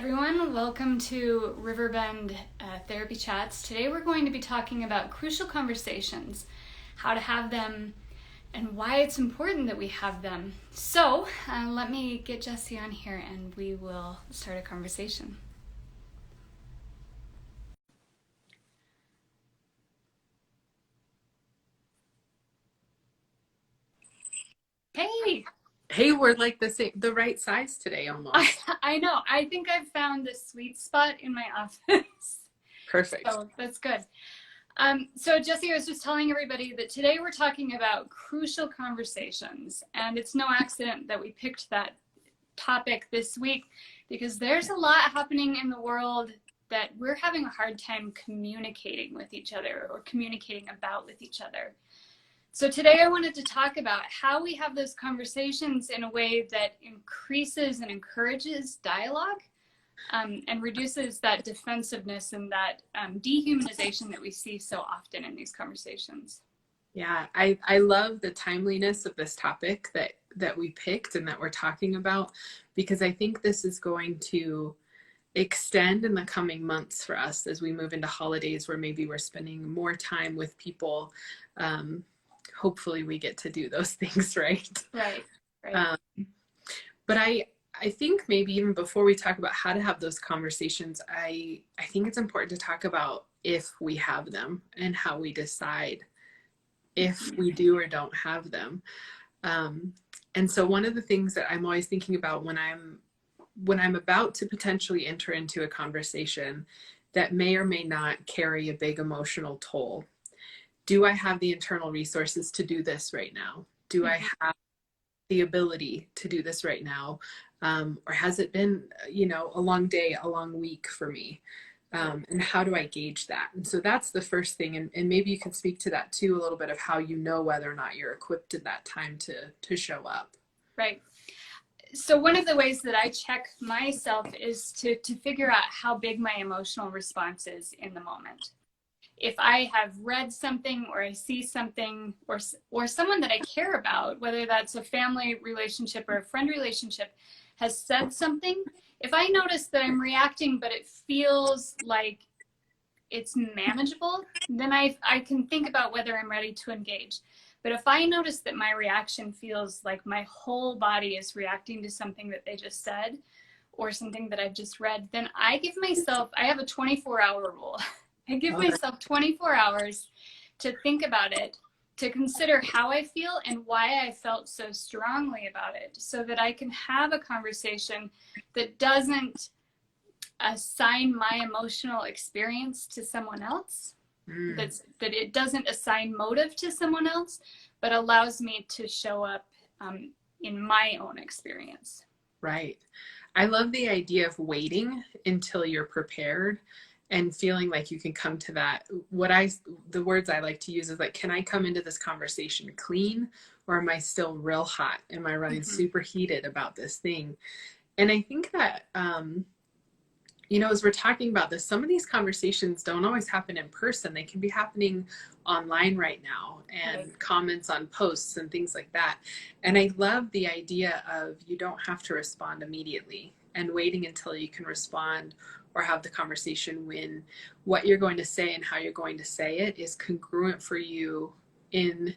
everyone. Welcome to Riverbend Therapy Chats. Today we're going to be talking about crucial conversations, how to have them, and why it's important that we have them. So let me get Jesse on here and we will start a conversation. Hey! Hey, we're like the right size today almost. I know. I think I've found the sweet spot in my office. Perfect. So that's good. So Jesse, I was just telling everybody that today we're talking about crucial conversations, and it's no accident that we picked that topic this week because there's a lot happening in the world that we're having a hard time communicating with each other or communicating about with each other. So today I wanted to talk about how we have those conversations in a way that increases and encourages dialogue, and reduces that defensiveness and that dehumanization that we see so often in these conversations. Yeah, I love the timeliness of this topic that we picked and that we're talking about, because I think this is going to extend in the coming months for us as we move into holidays where maybe we're spending more time with people. Hopefully we get to do those things, right? Right. But I think maybe even before we talk about how to have those conversations, I think it's important to talk about if we have them and how we decide if we do or don't have them. And so one of the things that I'm always thinking about when I'm about to potentially enter into a conversation that may or may not carry a big emotional toll, do I have the internal resources to do this right now? Do I have the ability to do this right now? Or has it been, a long day, a long week for me? And how do I gauge that? And so that's the first thing. And maybe you can speak to that too, a little bit of how you know whether or not you're equipped at that time to show up. Right. So one of the ways that I check myself is to figure out how big my emotional response is in the moment. If I have read something or I see something or someone that I care about, whether that's a family relationship or a friend relationship, has said something, if I notice that I'm reacting but it feels like it's manageable, then I can think about whether I'm ready to engage. But if I notice that my reaction feels like my whole body is reacting to something that they just said or something that I've just read, then I have a 24-hour rule. I give myself 24 hours to think about it, to consider how I feel and why I felt so strongly about it, so that I can have a conversation that doesn't assign my emotional experience to someone else, that it doesn't assign motive to someone else, but allows me to show up in my own experience. Right. I love the idea of waiting until you're prepared and feeling like you can come to that. The words I like to use is like, can I come into this conversation clean, or am I still real hot? Am I running super heated about this thing? And I think that, as we're talking about this, some of these conversations don't always happen in person. They can be happening online right now, and comments on posts and things like that. And I love the idea of you don't have to respond immediately, and waiting until you can respond or have the conversation when what you're going to say and how you're going to say it is congruent for you is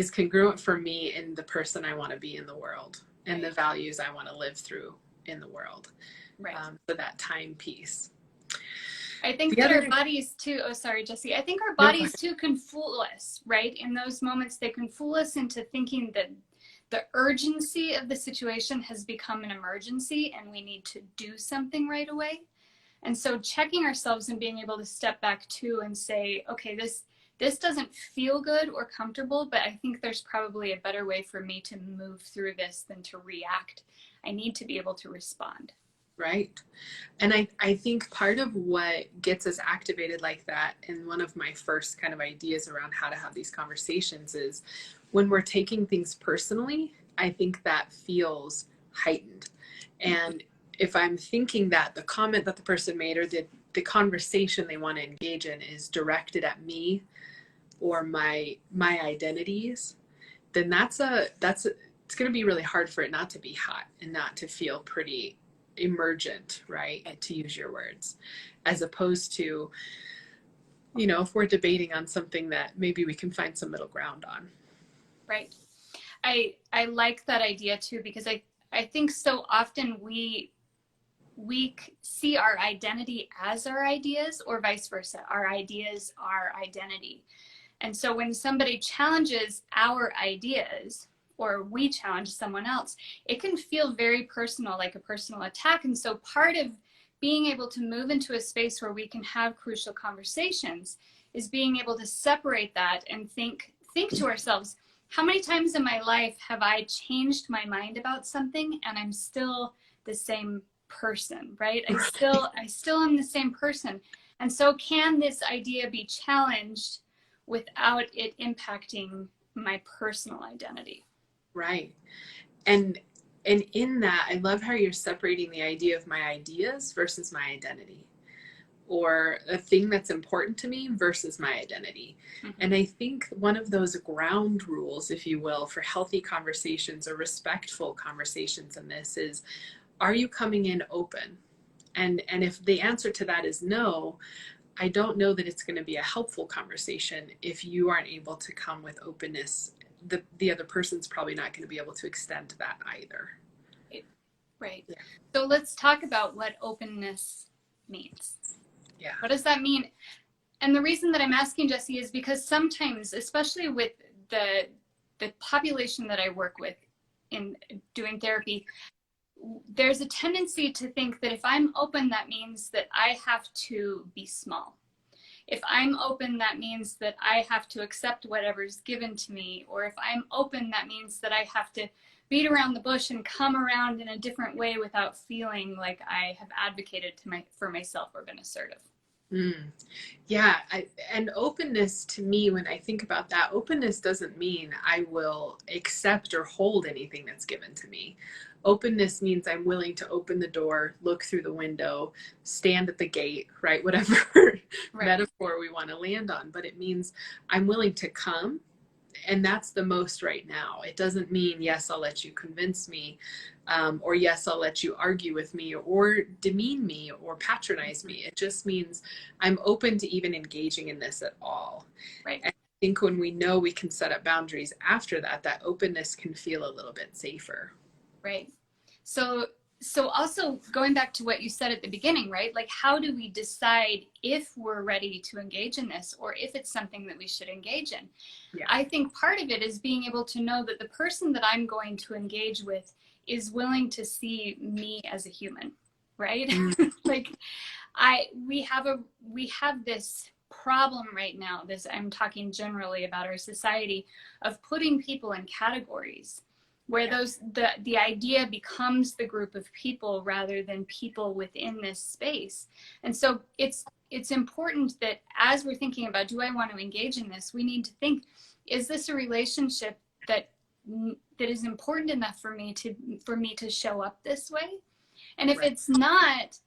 congruent for me in the person I want to be in the world and the values I want to live through in the world. Right. For that time piece. I think that our bodies too, oh, sorry, Jesse. I think our bodies too can fool us, right? In those moments, they can fool us into thinking that the urgency of the situation has become an emergency and we need to do something right away. And so checking ourselves and being able to step back too and say, okay, this doesn't feel good or comfortable, but I think there's probably a better way for me to move through this than to react. I need to be able to respond. Right. And I think part of what gets us activated like that, and one of my first kind of ideas around how to have these conversations, is when we're taking things personally, I think that feels heightened. And if I'm thinking that the comment that the person made or the conversation they want to engage in is directed at me or my identities, then it's going to be really hard for it not to be hot and not to feel pretty emergent, right? To use your words, as opposed to, you know, if we're debating on something that maybe we can find some middle ground on. Right. I like that idea too, because I think so often we see our identity as our ideas, or vice versa. Our ideas are identity. And so when somebody challenges our ideas, or we challenge someone else, it can feel very personal, like a personal attack. And so part of being able to move into a space where we can have crucial conversations is being able to separate that and think to ourselves, how many times in my life have I changed my mind about something and I'm still the same person, right? I still am the same person. And so can this idea be challenged without it impacting my personal identity? Right. And in that, I love how you're separating the idea of my ideas versus my identity, or a thing that's important to me versus my identity. Mm-hmm. And I think one of those ground rules, if you will, for healthy conversations or respectful conversations in this is, are you coming in open? And if the answer to that is no, I don't know that it's going to be a helpful conversation if you aren't able to come with openness. The other person's probably not going to be able to extend that either. Right. Yeah. So let's talk about what openness means. Yeah. What does that mean? And the reason that I'm asking, Jesse, is because sometimes, especially with the population that I work with in doing therapy, there's a tendency to think that if I'm open, that means that I have to be small. If I'm open, that means that I have to accept whatever's given to me. Or if I'm open, that means that I have to beat around the bush and come around in a different way without feeling like I have advocated for myself or been assertive. Yeah. And openness to me, when I think about that, openness doesn't mean I will accept or hold anything that's given to me. Openness means I'm willing to open the door, look through the window, stand at the gate, right? Whatever right. metaphor we want to land on. But it means I'm willing to come. And that's the most right now. It doesn't mean, yes, I'll let you convince me, or yes, I'll let you argue with me or demean me or patronize me. It just means I'm open to even engaging in this at all. Right. And I think when we know we can set up boundaries after that, that openness can feel a little bit safer. Right. So also going back to what you said at the beginning, right? Like, how do we decide if we're ready to engage in this or if it's something that we should engage in? Yeah. I think part of it is being able to know that the person that I'm going to engage with is willing to see me as a human, right? Like we have this problem right now, I'm talking generally about our society, of putting people in categories, where the idea becomes the group of people rather than people within this space. And so it's important that as we're thinking about, do I want to engage in this, we need to think, is this a relationship that is important enough for me to show up this way? And if it's not,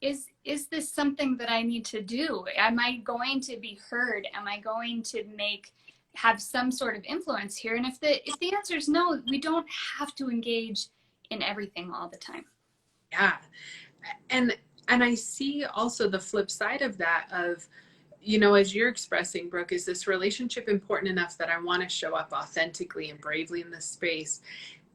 is this something that I need to do? Am I going to be heard? Am I going to have some sort of influence here? And if the answer is no, we don't have to engage in everything all the time. Yeah. And I see also the flip side of that of, you know, as you're expressing, Brooke, is this relationship important enough that I want to show up authentically and bravely in this space?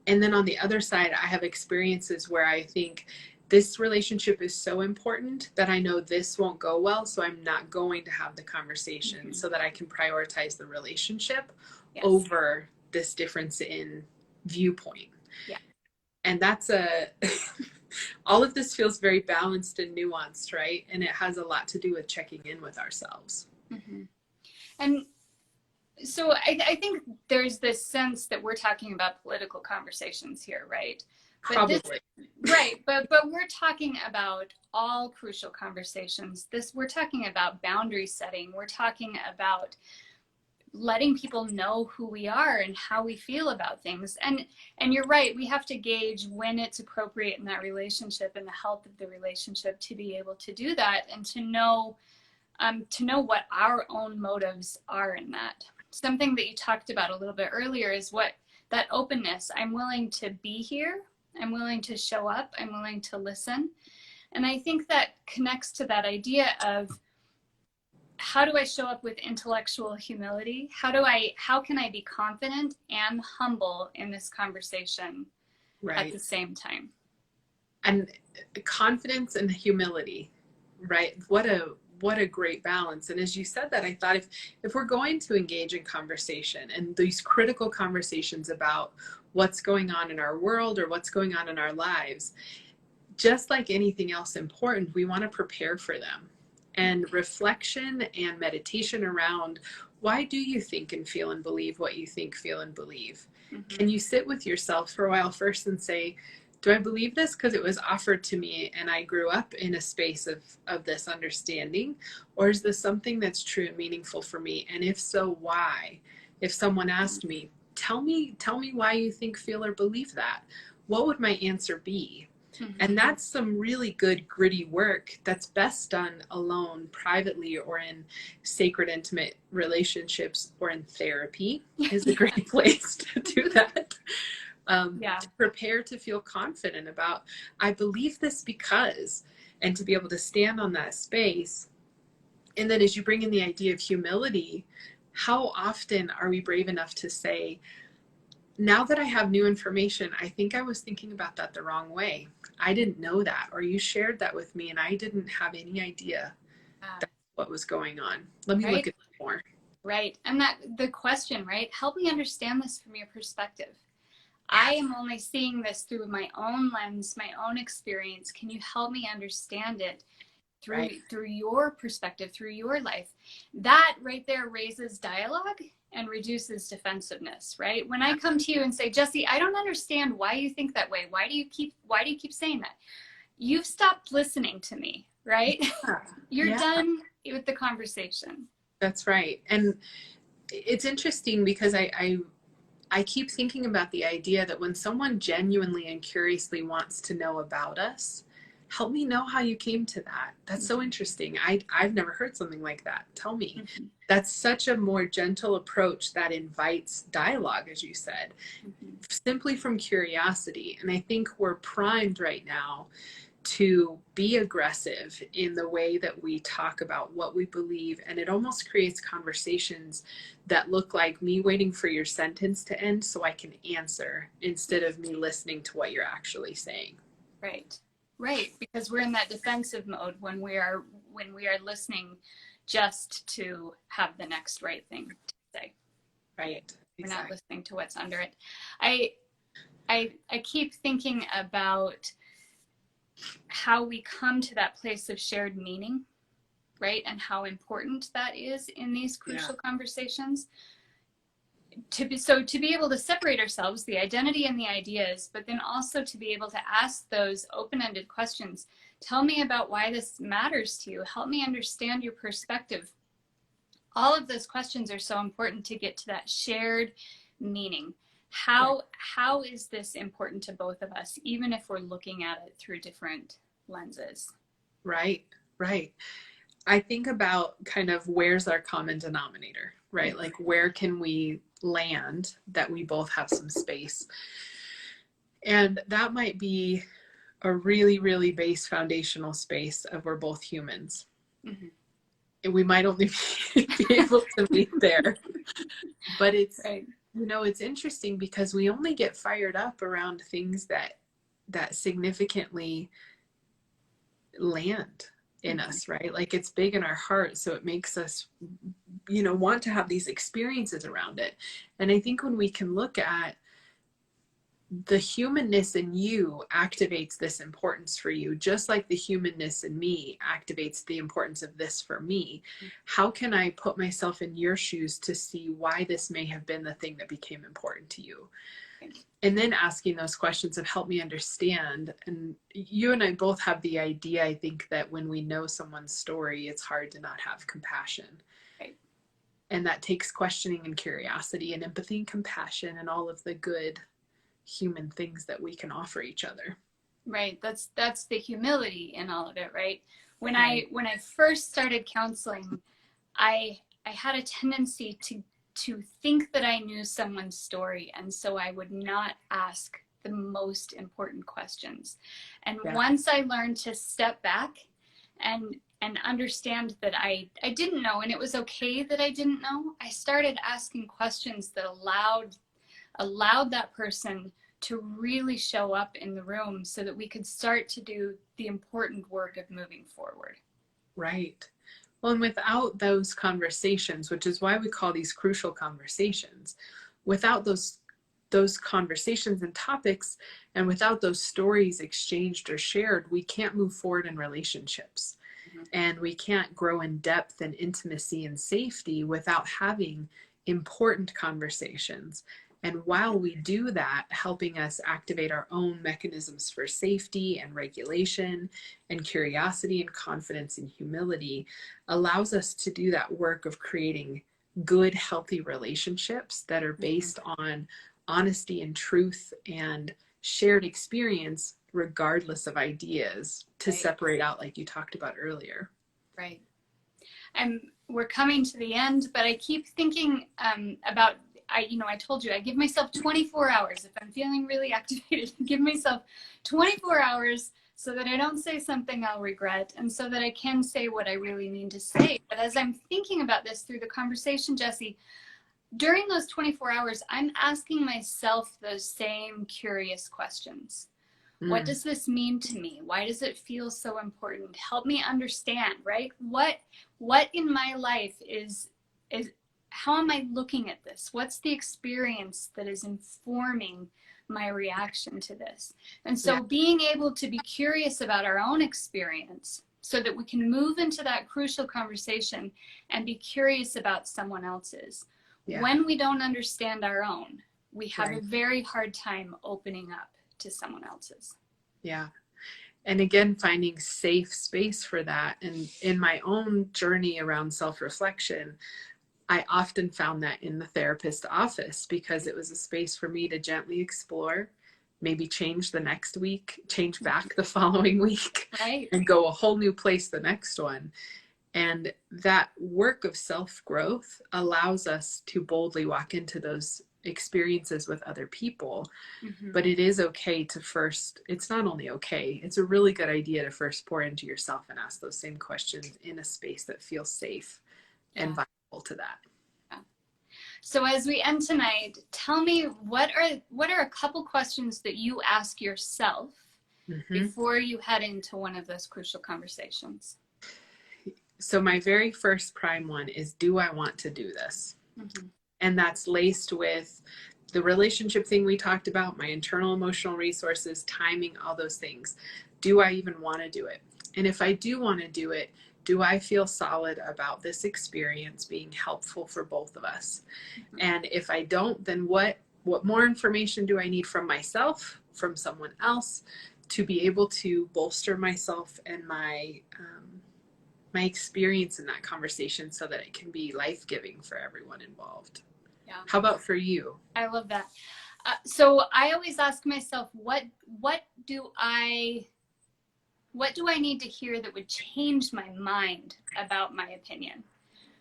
And then on the other side, I have experiences where I think this relationship is so important that I know this won't go well, so I'm not going to have the conversation so that I can prioritize the relationship over this difference in viewpoint. Yeah. And that's all of this feels very balanced and nuanced, right? And it has a lot to do with checking in with ourselves. Mm-hmm. And so I think there's this sense that we're talking about political conversations here, right? Probably. But we're talking about all crucial conversations. We're talking about boundary setting. We're talking about letting people know who we are and how we feel about things. And you're right, we have to gauge when it's appropriate in that relationship and the health of the relationship to be able to do that, and to know what our own motives are in that. Something that you talked about a little bit earlier is that openness. I'm willing to be here I'm willing to show up. I'm willing to listen. And I think that connects to that idea of, how do I show up with intellectual humility? How can I be confident and humble in this conversation at the same time? And confidence and humility, right? What a great balance. And as you said that, I thought if we're going to engage in conversation and these critical conversations about what's going on in our world or what's going on in our lives, just like anything else important, we want to prepare for them. And reflection and meditation around, why do you think and feel and believe what you think, feel, and believe? Mm-hmm. Can you sit with yourself for a while first and say, do I believe this because it was offered to me and I grew up in a space of this understanding? Or is this something that's true and meaningful for me? And if so, why? If someone asked me, tell me why you think, feel, or believe that, what would my answer be? Mm-hmm. And that's some really good gritty work that's best done alone, privately, or in sacred, intimate relationships, or in therapy is a great place to do that. To prepare to feel confident about, I believe this because, and to be able to stand on that space. And then as you bring in the idea of humility, how often are we brave enough to say, now that I have new information, I think I was thinking about that the wrong way. I didn't know that, or you shared that with me and I didn't have any idea that's what was going on. Let me look at it more. Right. And that the question, right? Help me understand this from your perspective. I am only seeing this through my own lens, my own experience. Can you help me understand it through your perspective, through your life? That right there raises dialogue and reduces defensiveness, right? When I come to you and say, Jesse, I don't understand why you think that way. Why do you keep saying that? You've stopped listening to me, right? You're done with the conversation. That's right. And it's interesting because I keep thinking about the idea that when someone genuinely and curiously wants to know about us, help me know how you came to that. That's so interesting. I've never heard something like that. Tell me. Mm-hmm. That's such a more gentle approach that invites dialogue, as you said, simply from curiosity. And I think we're primed right now to be aggressive in the way that we talk about what we believe. And it almost creates conversations that look like me waiting for your sentence to end so I can answer instead of me listening to what you're actually saying. Right. Because we're in that defensive mode when we are listening just to have the next right thing to say. Right. We're not listening to what's under it. I keep thinking about how we come to that place of shared meaning, right? And how important that is in these crucial conversations. To be able to separate ourselves, the identity and the ideas, but then also to be able to ask those open-ended questions. Tell me about why this matters to you. Help me understand your perspective. All of those questions are so important to get to that shared meaning. How is this important to both of us, even if we're looking at it through different lenses? Right. I think about kind of where's our common denominator, right? Like where can we land that we both have some space? And that might be a really, really base foundational space of we're both humans. Mm-hmm. And we might only be able to meet there. But it's, it's interesting because we only get fired up around things that significantly land in us, right? Like it's big in our heart. So it makes us, want to have these experiences around it. And I think when we can look at the humanness in you activates this importance for you, just like the humanness in me activates the importance of this for me. How can I put myself in your shoes to see why this may have been the thing that became important to you? And then asking those questions of help me understand. And you and I both have the idea, I think, that when we know someone's story, it's hard to not have compassion. Right. And that takes questioning and curiosity and empathy and compassion and all of the good human things that we can offer each other. Right. That's the humility in all of it, right? When I first started counseling, I had a tendency to think that I knew someone's story, and so I would not ask the most important questions. And Yeah. once I learned to step back and understand that I didn't know, and it was okay that I didn't know, I started asking questions that allowed that person to really show up in the room so that we could start to do the important work of moving forward. Right. Well, and without those conversations, which is why we call these crucial conversations, without those conversations and topics, and without those stories exchanged or shared, we can't move forward in relationships. And we can't grow in depth and intimacy and safety without having important conversations. And while we do that, helping us activate our own mechanisms for safety and regulation and curiosity and confidence and humility allows us to do that work of creating good, healthy relationships that are based on honesty and truth and shared experience, regardless of ideas, to Right. separate out, like you talked about earlier. Right. And we're coming to the end, but I keep thinking about, I told you, I give myself 24 hours. If I'm feeling really activated, I give myself 24 hours so that I don't say something I'll regret, and so that I can say what I really need to say. But as I'm thinking about this through the conversation, Jessie, during those 24 hours, I'm asking myself those same curious questions. What does this mean to me? Why does it feel so important? Help me understand, right? What in my life is how am I looking at this? What's the experience that is informing my reaction to this? And so being able to be curious about our own experience so that we can move into that crucial conversation and be curious about someone else's. Yeah. When we don't understand our own, we have Right. a very hard time opening up to someone else's. Yeah. And again, finding safe space for that. And in my own journey around self-reflection, I often found that in the therapist office because it was a space for me to gently explore, maybe change the next week, change back the following week, Right. and go a whole new place the next one. And that work of self-growth allows us to boldly walk into those experiences with other people. Mm-hmm. But it is okay to first, it's not only okay, it's a really good idea to first pour into yourself and ask those same questions in a space that feels safe and viable to that. Yeah. So as we end tonight, tell me what are a couple questions that you ask yourself before you head into one of those crucial conversations? So my very first prime one is, do I want to do this? Mm-hmm. And that's laced with the relationship thing we talked about, my internal emotional resources, timing, all those things. Do I even want to do it? And if I do want to do it, do I feel solid about this experience being helpful for both of us? Mm-hmm. And if I don't, then what more information do I need from myself, from someone else, to be able to bolster myself and my experience in that conversation so that it can be life-giving for everyone involved? Yeah. How about for you? I love that. So I always ask myself, what do I need to hear that would change my mind about my opinion?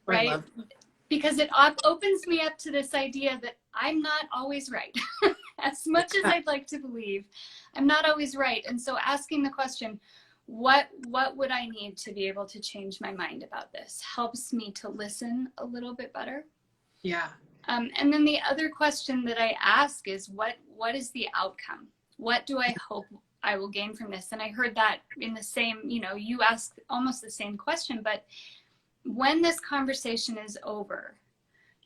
Right? Because it opens me up to this idea that I'm not always right. As much as I'd like to believe, I'm not always right. And so asking the question, what would I need to be able to change my mind about this, helps me to listen a little bit better. Yeah. And then the other question that I ask is, what is the outcome? What do I hope I will gain from this? And I heard that in the same, you asked almost the same question, but when this conversation is over,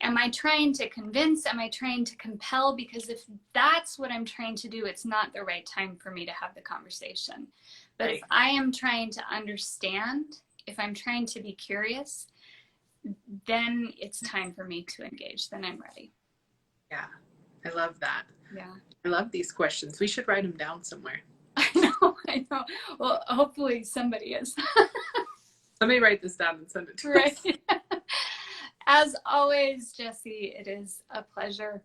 am I trying to convince? Am I trying to compel? Because if that's what I'm trying to do, it's not the right time for me to have the conversation. But if I am trying to understand, if I'm trying to be curious, then it's time for me to engage. Then I'm ready. Yeah, I love that. Yeah. I love these questions. We should write them down somewhere. I know. Well, hopefully somebody is. Let me write this down and send it to us. As always, Jessie, it is a pleasure.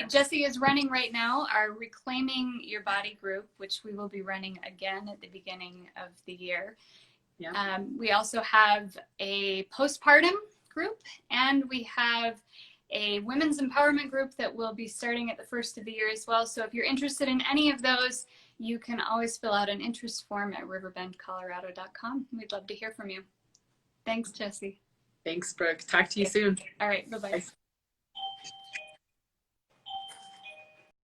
Jessie is running right now our Reclaiming Your Body group, which we will be running again at the beginning of the year. Yeah. We also have a postpartum group, and we have a women's empowerment group that will be starting at the first of the year as well. So if you're interested in any of those, you can always fill out an interest form at riverbendcolorado.com. We'd love to hear from you. Thanks, Jesse. Thanks, Brooke. Talk to you soon. All right. Bye-bye. Bye.